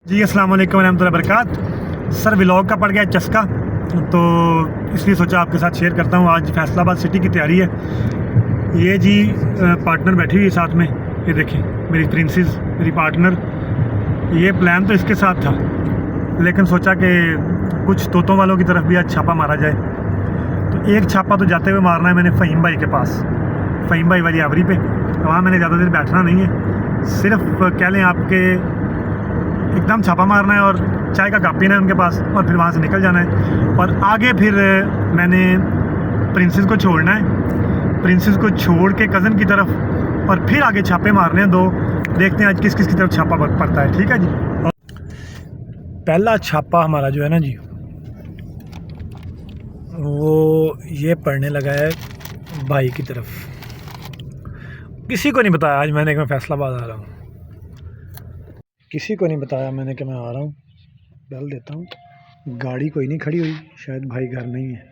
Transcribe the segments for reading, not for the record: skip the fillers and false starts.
जी अस्सलाम वालेकुम रहमतुल्लाहि वबरकात। सर व्लॉग का पड़ गया चस्का, तो इसलिए सोचा आपके साथ शेयर करता हूँ। आज फैसलाबाद सिटी की तैयारी है। ये जी पार्टनर बैठी हुई है साथ में, ये देखें मेरी प्रिंसेस, मेरी पार्टनर। ये प्लान तो इसके साथ था, लेकिन सोचा कि कुछ तोतों वालों की तरफ भी आज छापा मारा जाए। तो एक छापा तो जाते हुए मारना है मैंने फ़हीम भाई के पास, फ़हीम भाई वाली आवरी पे। वहाँ मैंने ज़्यादा देर बैठना नहीं है, सिर्फ कह लें आपके एकदम छापा मारना है और चाय का कप पीना है उनके पास, और फिर वहाँ से निकल जाना है। और आगे फिर मैंने प्रिंसेस को छोड़ना है, प्रिंसेस को छोड़ के कज़न की तरफ, और फिर आगे छापे मारने हैं दो। देखते हैं आज किस किस की तरफ छापा पड़ता है। ठीक है जी। पहला छापा हमारा जो है ना जी, वो ये पड़ने लगा है भाई की तरफ। किसी को नहीं बताया आज मैंने कि मैं फैसलाबाद आ रहा हूँ, किसी को नहीं बताया मैंने कि मैं आ रहा हूँ। डाल देता हूँ, गाड़ी कोई नहीं खड़ी हुई, शायद भाई घर नहीं है।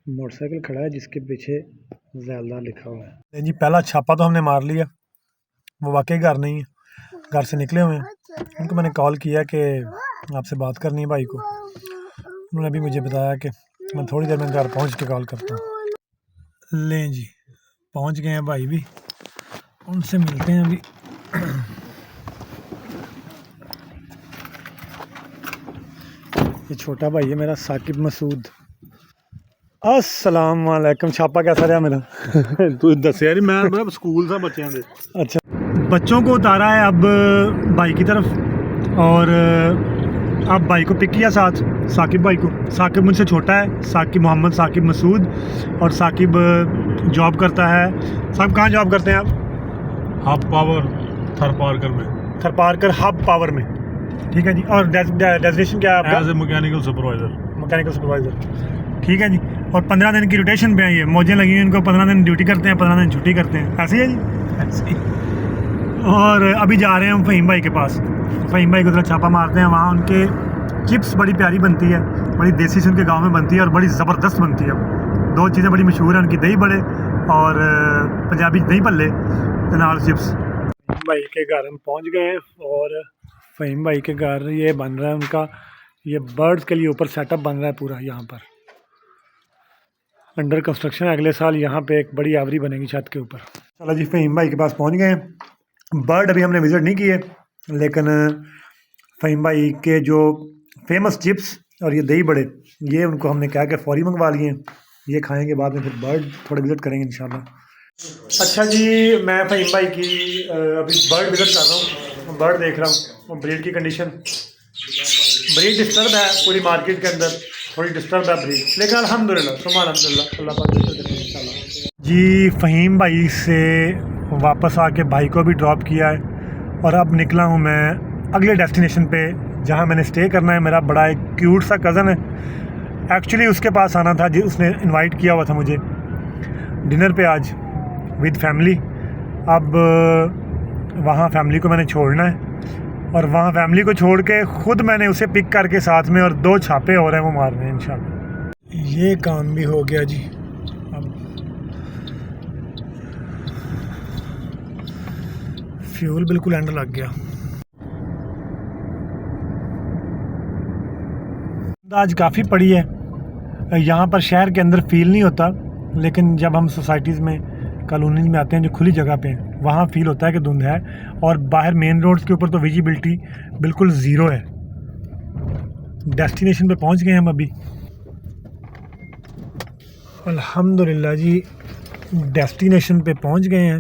मोटरसाइकिल खड़ा है जिसके पीछे ज़ैलदार लिखा हुआ है। जी पहला छापा तो हमने मार लिया, वो वाकई घर नहीं है, घर से निकले हुए हैं। उनको मैंने कॉल किया कि आपसे बात करनी है भाई को। उन्होंने अभी मुझे बताया कि मैं थोड़ी देर में घर पहुँच के कॉल करता हूँ। लें जी, पहुँच गए हैं भाई भी, उनसे मिलते हैं अभी। ये छोटा भाई है मेरा, साकिब मसूद। अस्सलाम वालेकुम। छापा कैसा रहा मेरा? तू दसिया नहीं, मैं मतलब स्कूल था बच्चों दे। अच्छा, बच्चों को उतारा है अब भाई की तरफ, और अब भाई को पिक किया साथ, साकिब भाई को। साकिब मुझसे छोटा है, साकिब मोहम्मद साकिब मसूद, और साकिब जॉब करता है। साहब कहाँ जॉब करते हैं आप? हब पावर थरपारकर में, थरपारकर हब पावर में। ठीक है जी। और डेजिग्नेशन क्या है आपका? As a mechanical supervisor. Mechanical supervisor. ठीक है जी। और 15 दिन की रोटेशन पे है, ये मौजें लगी हुई इनको। 15 दिन ड्यूटी करते हैं, 15 दिन छुट्टी करते हैं, ऐसे ही है जी, ऐसे ही। और अभी जा रहे हैं हम फ़हीम भाई के पास। फ़हीम भाई को थोड़ा छापा मारते हैं। वहाँ उनके चिप्स बड़ी प्यारी बनती है, बड़ी देसी से उनके गांव में बनती है, और बड़ी ज़बरदस्त बनती है। दो चीज़ें बड़ी मशहूर हैं उनकी, दही बड़े और पंजाबी दही भल्ले नाल चिप्स। फ़हीम भाई के घर हम पहुँच गए हैं, और फ़हीम भाई के घर ये बन रहा है उनका, ये बर्ड्स के लिए ऊपर सेटअप बन रहा है पूरा, यहाँ पर अंडर कंस्ट्रक्शन है। अगले साल यहाँ पे एक बड़ी आवरी बनेगी छत के ऊपर। चलो जी, फ़हीम भाई के पास पहुँच गए हैं। बर्ड अभी हमने विज़िट नहीं किए, लेकिन फ़हीम भाई के जो फेमस चिप्स और ये दही बड़े, ये उनको हमने कहा कि फौरी मंगवा लिए हैं। ये खाएंगे, बाद में फिर बर्ड थोड़ा विज़िट करेंगे इंशाल्लाह। अच्छा जी, मैं फ़हीम भाई की अभी बर्ड विज़िट कर रहा हूँ, बर्ड देख रहा हूँ। ब्रीड की कंडीशन ब्रीड डिस्टर्ब है पूरी मार्केट के अंदर, थोड़ी डिस्टर्ब है ब्रीड, लेकिन अल्हम्दुलिल्लाह सुमा अल्हम्दुलिल्लाह अल्लाह पाक इंशाल्लाह। जी फ़हीम भाई से वापस आके भाई को भी ड्रॉप किया है, और अब निकला हूँ मैं अगले डेस्टिनेशन पे जहाँ मैंने स्टे करना है। मेरा बड़ा एक क्यूट सा कज़न है, एक्चुअली उसके पास आना था, उसने इनवाइट किया हुआ था मुझे डिनर पे आज विद फैमिली। अब वहाँ फैमिली को मैंने छोड़ना है, और वहाँ फैमिली को छोड़ के ख़ुद मैंने उसे पिक करके साथ में, और दो छापे हो रहे हैं वो मारने हैं इंशाल्लाह। ये काम भी हो गया जी। अब फ्यूल बिल्कुल एंड लग गया। आज काफ़ी पड़ी है, यहाँ पर शहर के अंदर फील नहीं होता, लेकिन जब हम सोसाइटीज़ में कॉलोनीज में आते हैं जो खुली जगह पे हैं, वहाँ फील होता है कि धुंध है। और बाहर मेन रोड्स के ऊपर तो विजिबिलिटी बिल्कुल ज़ीरो है। डेस्टिनेशन पे पहुँच गए हम अभी, अल्हम्दुलिल्लाह जी, डेस्टिनेशन पे पहुँच गए हैं।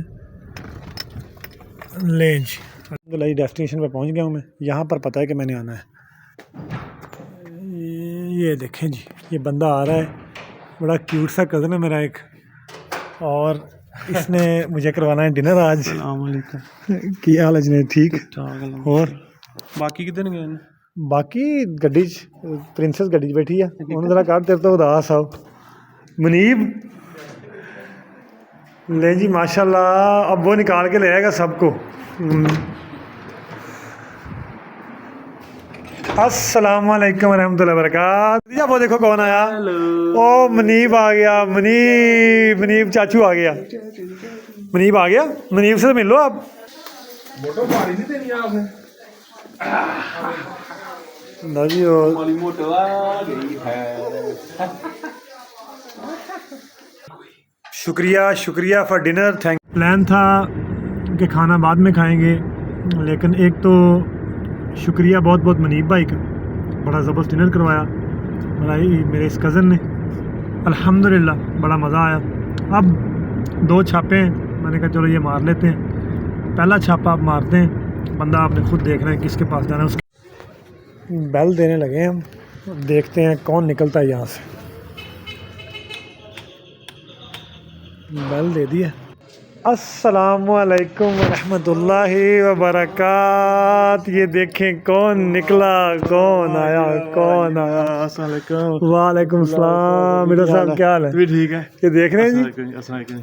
ले जी, अल्हम्दुलिल्लाह जी, डेस्टिनेशन पे पहुँच गया हूँ मैं। यहाँ पर पता है कि मैंने आना है। ये देखें जी, ये बंदा आ रहा है, बड़ा क्यूट सा कज़न है मेरा एक, और इसने मुझे करवाना है डिनर आज। की हाल है? ठीक। और बाकी कितने गए ने? बाकी गड्डी प्रिंसेस गड्डी बैठी है, उन्होंने जरा काट तेरे तो उदास आओ मुनीब। ले जी माशाल्लाह, अब वो निकाल के ले आएगा सबको। अस्सलाम वालेकुम रहमतुल्लाहि वबरकातुहू। वो देखो कौन आया। ओ मुनीब आ गया, मुनीब चाचू आ गया, मुनीब आ गया। मुनीब से तो मिल लो आप। फोटो पारी नहीं देनी आपने? लो जी और माली मोटर आ गई है। शुक्रिया शुक्रिया फॉर डिनर थैंक। प्लान था कि खाना बाद में खाएंगे, लेकिन एक तो शुक्रिया बहुत बहुत मनीब भाई का, बड़ा ज़बरदस्त डिनर करवाया मेरे इस कज़न ने। अल्हम्दुलिल्लाह बड़ा मज़ा आया। अब 2 छापे हैं, मैंने कहा चलो ये मार लेते हैं। पहला छापा आप मारते हैं, बंदा आपने खुद देखना है किसके पास जाना है। उसके बेल देने लगे हम, देखते हैं कौन निकलता है यहाँ से। बेल दे दिया। अस्सलामुअलैकुम वरहमतुल्लाहि वबरकात। ये देखें कौन निकला, कौन आया, कौन आया। अस्सलाम वालेकुम। वालेकुम सलाम। मेरा साहब क्या हाल है? भी ठीक है। ये देख रहे हैं जी, अस्सलाम वालेकुम।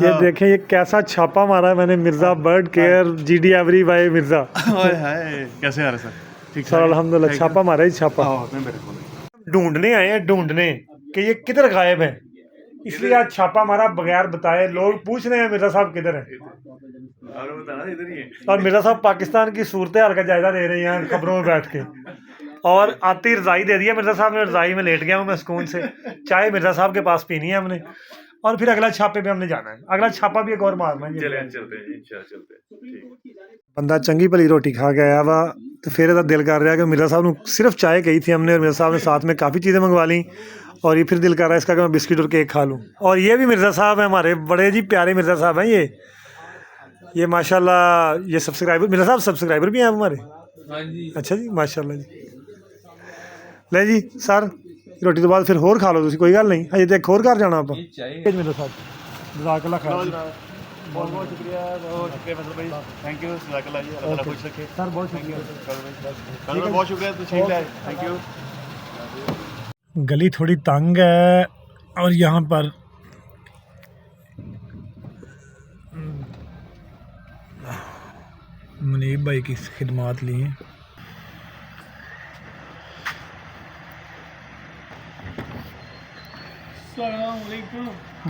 ये देखें ये कैसा छापा मारा है मैंने। Mirza bird care GD aviary by Mirza. ओए हाय, कैसे आ रहे सर? ठीक सर अल्हम्दुलिल्लाह छापा मारा ही छापा। ढूंढने आए हैं, ढूंढने कि ये किधर गायब है, इसलिए आज छापा मारा बगैर बताए। लोग पूछ रहे हैं मिर्ज़ा साहब किधर है, इधर ही है। और मिर्ज़ा साहब पाकिस्तान की सूरत हाल का जायजा ले रहे हैं यहाँ खबरों में बैठ के। और आती रज़ाई दे दिया मिर्ज़ा साहब ने, रज़ाई में लेट गया हूँ मैं सुकून से। चाय मिर्ज़ा साहब के पास पीनी है हमने, और फिर अगला छापे पे हमने जाना है। अगला छापा भी एक और मारना है। चलते हैं जी, चलते हैं। बंदा चंगी भली रोटी खा के आया वा, तो फिर ਇਹਦਾ दिल कर रहा है कि मिर्ज़ा साहब ने सिर्फ चाय कही थी हमने, और मिर्ज़ा साहब ने साथ में काफ़ी चीज़ें मंगवा ली। और ये फिर दिल कर रहा है इसका कि मैं बिस्किट और केक खा लूँ। और ये भी मिर्ज़ा साहब हैं हमारे, बड़े जी प्यारे मिर्ज़ा साहब हैं ये माशाल्लाह। ये सब्सक्राइबर, मिर्ज़ा साहब सब्सक्राइबर भी हैं हमारे। हाँ जी। अच्छा जी, माशाल्लाह जी। ले जी सर, रोटी तो बाद फिर होर खा लो तुसी, कोई गल नहीं। हजे तो एक होर घर जाना आप चाहिए। मिर्ज़ा साहब। जज़ाकल्लाह खैर। बहुत बहुत शुक्रिया मतलब भाई, थैंक यू। जज़ाकल्लाह जी, अल्लाह खुश रखे सर, बहुत शुक्रिया। बहुत शुक्रिया। तो ठीक है, थैंक यू। गली थोड़ी तंग है, और यहाँ पर मुनीब भाई की खिदमात ली हैं।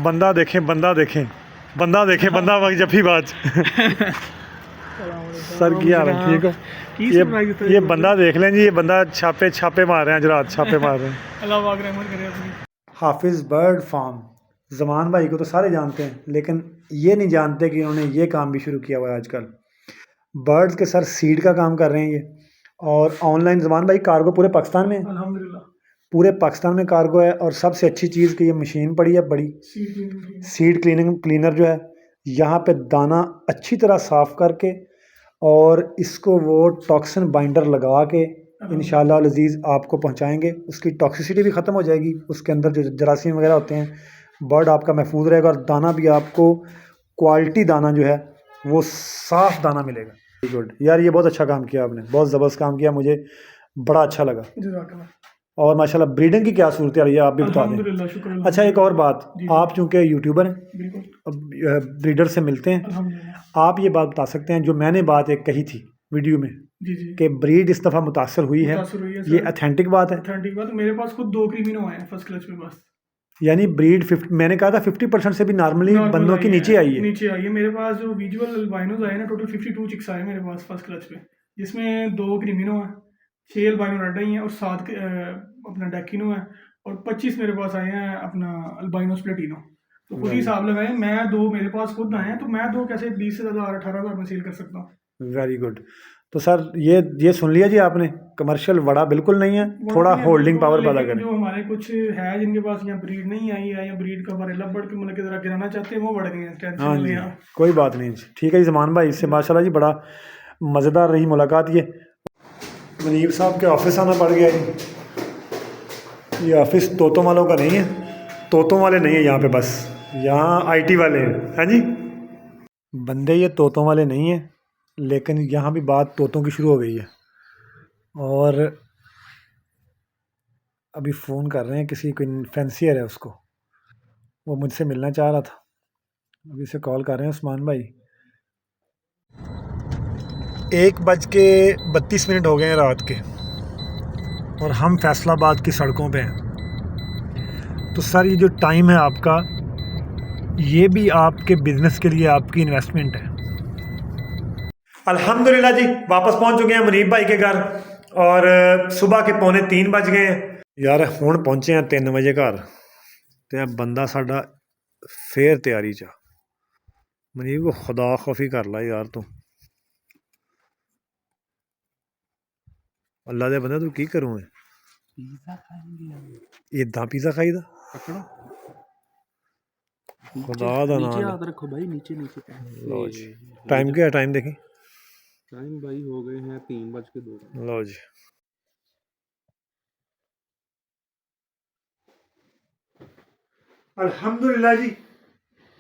बंदा देखें, बंदा देखें, बंदा देखें, बंदा वक्त जफी बाज। सर क्या हाल है? ठीक हो? ये बंदा देख लें जी, ये बंदा छापे मार रहे हैं, जरात छापे मार रहे हैं। हाफिज़ बर्ड फार्म, ज़मान भाई को तो सारे जानते हैं, लेकिन ये नहीं जानते कि उन्होंने ये काम भी शुरू किया हुआ है आजकल। बर्ड्स के सर सीड का काम कर रहे हैं ये, और ऑनलाइन। ज़मान भाई कार्गो पूरे पाकिस्तान में है, अल्हम्दुलिल्लाह। पूरे पाकिस्तान में कार्गो है। और सबसे अच्छी चीज़ कि ये मशीन पड़ी है बड़ी, सीड क्लीनर जो है, यहाँ पे दाना अच्छी तरह साफ़ करके, और इसको वो टॉक्सिन बाइंडर लगा के इंशाल्लाह अज़ीज़ आपको पहुँचाएँगे। उसकी टॉक्सिसिटी भी ख़त्म हो जाएगी, उसके अंदर जो जरासीम वगैरह होते हैं, बर्ड आपका महफूज रहेगा। और दाना भी आपको क्वालिटी दाना जो है वो साफ़ दाना मिलेगा। वेरी गुड यार, ये बहुत अच्छा काम किया आपने, बहुत ज़बरदस्त काम किया, मुझे बड़ा अच्छा लगा। जज़ाकल्लाह। और माशाल्लाह ब्रीडिंग की क्या सूरत है, ये आप भी बता दें। अल्हम्दुलिल्लाह, शुक्र। अच्छा, एक और बात, आप चूँकि यूट्यूबर हैं, बिल्कुल ब्रीडर से मिलते हैं, अल्हम्दुलिल्लाह। आप ये बात बता सकते हैं जो मैंने बात एक कही थी वीडियो में जी जी। कि ब्रीड इस दफ़ा मुतासर हुई है, मुतासर हुई है ये सर। अथेंटिक बात है? अथेंटिक बात। मेरे पास खुद 2 क्रीमिनो आए हैं फर्स्ट क्लच में बस। यानी ब्रीड 50, मैंने कहा था 50% से भी नॉर्मली नॉर्मल बंदों की नीचे आई है। नीचे आई है। मेरे पास जो विजुअल अल्बाइनोज आए ना, टोटल 52 चिक्स आए मेरे पास फर्स्ट क्लच पे, जिसमें 2 क्रीमिनो हैं, 6 अल्बाइनो रेड आई हैं, और 7 अपना डेकिनो है, और 25 मेरे पास आए हैं अपना अल्बाइनो प्लेटिनो। तो खुद ही हिसाब लगाएं, मैं 2 मेरे पास खुद आए हैं, तो मैं 2 कैसे 20,000 18,000 में सेल कर सकता हूँ। Very good. तो सर ये सुन लिया जी आपने, कमर्शियल वड़ा बिल्कुल नहीं है, थोड़ा होल्डिंग पावर पैदा करें। जो हमारे कुछ है जिनके पास यहाँ ब्रीड नहीं आई है, या ब्रीड का बारे लब बढ़ के मतलब की तरह गिराना चाहते हैं, वो बढ़ गए हैं। टेंशन हाँ नहीं जी, है। कोई बात नहीं जी, ठीक है जी। ज़मान भाई इससे माशाल्लाह जी बड़ा मज़ेदार रही मुलाकात। ये मुनीब साहब के ऑफिस आना पड़ गया जी। ये ऑफिस तोतों वालों का नहीं है, तोतों वाले नहीं है यहाँ पे, बस यहाँ आईटी वाले हैं। हाँ जी, बंदे ये तोतों वाले नहीं हैं, लेकिन यहाँ भी बात तोतों की शुरू हो गई है। और अभी फ़ोन कर रहे हैं किसी कोई फैंसियर है उसको, वो मुझसे मिलना चाह रहा था, अभी से कॉल कर रहे हैं उस्मान भाई। 1:32 हो गए हैं रात के, और हम फैसलाबाद की सड़कों पे हैं। तो सर ये जो टाइम है आपका, ये भी आपके बिज़नेस के लिए आपकी इन्वेस्टमेंट है। अल्हम्दुलिल्लाह जी वापस पहुंच चुके हैं मुनीब भाई के घर और सुबह के 2:45 बज गए हैं यार हुण पहुंचे हैं 3 बजे घर ते बंदा साडा फिर तैयारी च मुनीब को खुदा खौफी कर ला यार तू अल्लाह दे बंदे तू की करूं पिज़्ज़ा खाएंगे हम। इदां पिज़्ज़ा खाईदा पकड़ो खुदा दा नीचे नाम हाथ रखो भाई, नीचे नीचे। लो जी टाइम क्या है टाइम देखी टाइम भाई हो गए हैं 3:02। लो जी अल्हम्दुलिल्लाह जी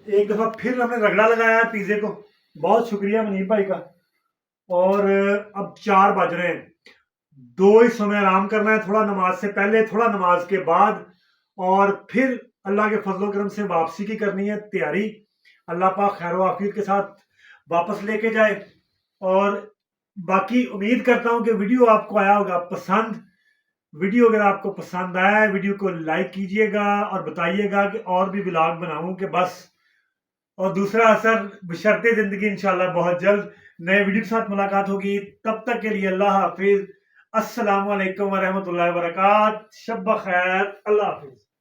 एक दफ़ा फिर हमने रगड़ा लगाया है पिज़्ज़े को बहुत शुक्रिया मुनीब भाई का और अब 4 बज रहे हैं 2 हिस्सों में आराम करना है थोड़ा नमाज से पहले थोड़ा नमाज के बाद और फिर अल्लाह के फजलो करम से वापसी की करनी है तैयारी अल्लाह पाक खैर आफियत के साथ वापस लेके जाए और बाकी उम्मीद करता हूँ कि वीडियो आपको आया होगा पसंद वीडियो अगर आपको पसंद आया है वीडियो को लाइक कीजिएगा और बताइएगा कि और भी व्लॉग बनाऊं कि बस और दूसरा असर बशर्ते ज़िंदगी इंशाल्लाह बहुत जल्द नए वीडियो के साथ मुलाकात होगी तब तक के लिए अल्लाह हाफिज़ अस्सलाम वालेकुम व रहमतुल्लाहि व बरकात शब खैर अल्लाह हाफिज़।